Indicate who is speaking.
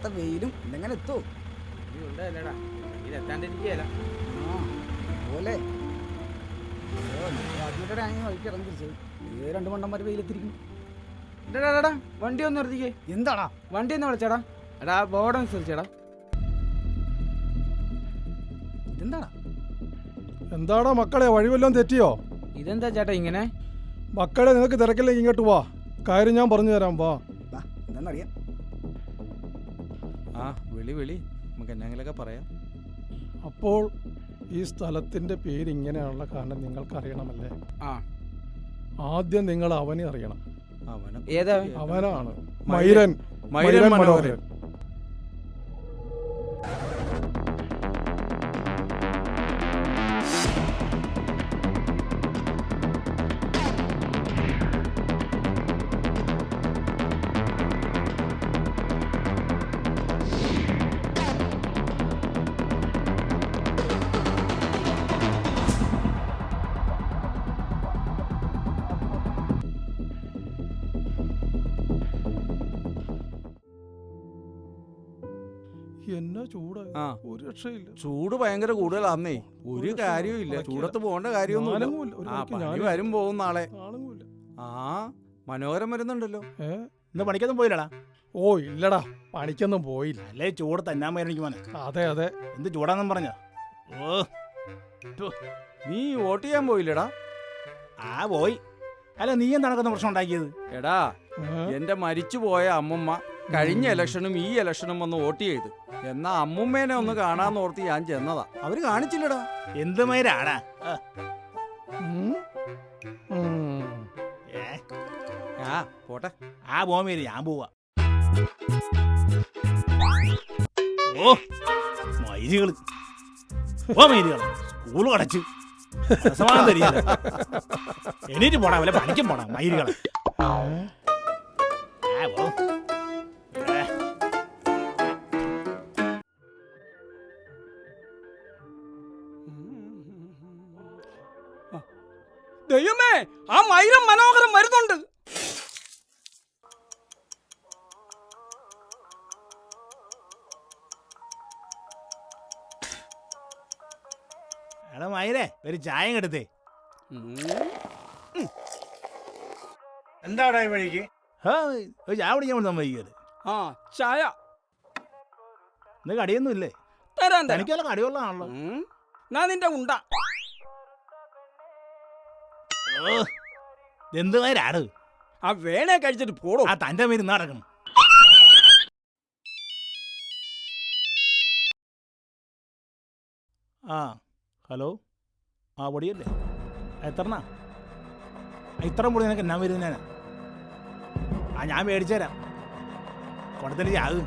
Speaker 1: ഇന്നത്തെ വെയിലും ഇതെങ്ങനെ എത്തോ പോലെ വഴിക്ക് ഇറങ്ങി തിരിച്ചത് രണ്ട് മണ്ടന്മാർ വെയിലെത്തിരിക്കുന്നു.
Speaker 2: വണ്ടി ഒന്ന് നിർത്തിക്കേ.
Speaker 1: എന്താടാ
Speaker 2: വണ്ടി ഒന്ന് വിളിച്ചേടാ. എടാ ബോർഡ് അനുസരിച്ചേടാ.
Speaker 1: എന്താടാ
Speaker 3: എന്താടാ മക്കളെ, വഴി വല്ലതും തെറ്റിയോ?
Speaker 2: ഇതെന്താ ചേട്ടാ ഇങ്ങനെ?
Speaker 3: മക്കളെ, നിങ്ങൾക്ക് തിരക്കില്ലെങ്കിൽ ഇങ്ങോട്ട് വാ, കാര്യം ഞാൻ പറഞ്ഞു തരാം. വാ,
Speaker 1: എന്താന്നറിയാം.
Speaker 2: ആ വിളി നമുക്ക് എന്തെങ്കിലുമൊക്കെ പറയാം.
Speaker 3: അപ്പോൾ ഈ സ്ഥലത്തിന്റെ പേര് ഇങ്ങനെയാണുള്ള കാരണം നിങ്ങൾക്കറിയണമല്ലേ?
Speaker 2: ആ
Speaker 3: ആദ്യം നിങ്ങൾ അവനെ അറിയണം.
Speaker 2: ഏതാ?
Speaker 3: അവനാണ് മൈരൻ മനോഹരൻ. എന്നാ ചൂടാ, ഒരു രക്ഷയില്ല.
Speaker 4: ചൂട് ഭയങ്കര കൂടുതലാന്നേ, ഒരു കാര്യവും ഇല്ല. ചൂടത്ത് പോകേണ്ട കാര്യമൊന്നുമില്ല. വരും പോകും നാളെ. ആ മനോഹരം വരുന്നുണ്ടല്ലോ.
Speaker 5: ഇന്ന് പണിക്കൊന്നും പോയില്ലടാ?
Speaker 3: ഓ ഇല്ലടാ, പണിക്കൊന്നും പോയില്ല.
Speaker 5: അല്ലേ ചൂട് തന്നാൻ എനിക്ക് മോനെ.
Speaker 3: അതെ അതെ,
Speaker 5: എന്ത് ചൂടാന്നും പറഞ്ഞ. ഓ
Speaker 4: നീ വോട്ട് ചെയ്യാൻ പോയില്ലടാ?
Speaker 5: ആ പോയി. അല്ല നീ എന്താണ് പ്രശ്നം ഉണ്ടാക്കിയത്?
Speaker 4: എടാ, എന്റെ മരിച്ചുപോയ അമ്മുമ്മ കഴിഞ്ഞ ഇലക്ഷനും ഈ ഇലക്ഷനും വന്ന് വോട്ട് ചെയ്ത്. എന്നാ അമ്മുമ്മേനെ ഒന്ന് കാണാന്നോർത്ത് ഞാൻ ചെന്നതാ. അവര് കാണിച്ചില്ലടാ.
Speaker 5: എന്ത് മൈരാടാ?
Speaker 4: പോട്ടെ.
Speaker 5: ആ പോമേര് ഞാൻ പോവാ. ഓ മൈരുകള്, ഓ മൈരുകള് സ്കൂള് അടച്ച് എണീറ്റ് പോടാ, വല്ല പണിക്കും പോടാ മൈരുകളെ.
Speaker 2: ദൈവമേ, ആ മൈരം മനോഹരം വരുന്നുണ്ട്.
Speaker 5: എടാ മൈരേ, ഒരു ചായ എടുത്തേ. എന്താടാ ഈ വഴിക്ക്? ചായ കുടിക്കാൻ സമ്മതിക്കരുത്.
Speaker 2: ആ ചായ
Speaker 5: ഇന്ന് കടിയൊന്നും ഇല്ലേ?
Speaker 2: തരാൻ
Speaker 5: എനിക്കല്ല കടിയുള്ളതാണല്ലോ.
Speaker 2: ഞാൻ നിന്റെ ഉണ്ട.
Speaker 5: എന്ത് മൈരാണ്?
Speaker 2: ആ വേണേ കഴിച്ചിട്ട് പോടോ.
Speaker 5: ആ തന്റെ പേര് നടക്കണം. ആ ഹലോ, ആ പൊടിയല്ലേ? എത്രണ്ണ? ഇത്ര പൊടി നിനക്ക് എന്നാ വരുന്നേനാ? ആ ഞാൻ മേടിച്ചു തരാം. കൊടുത്തിട്ട് ചാകും.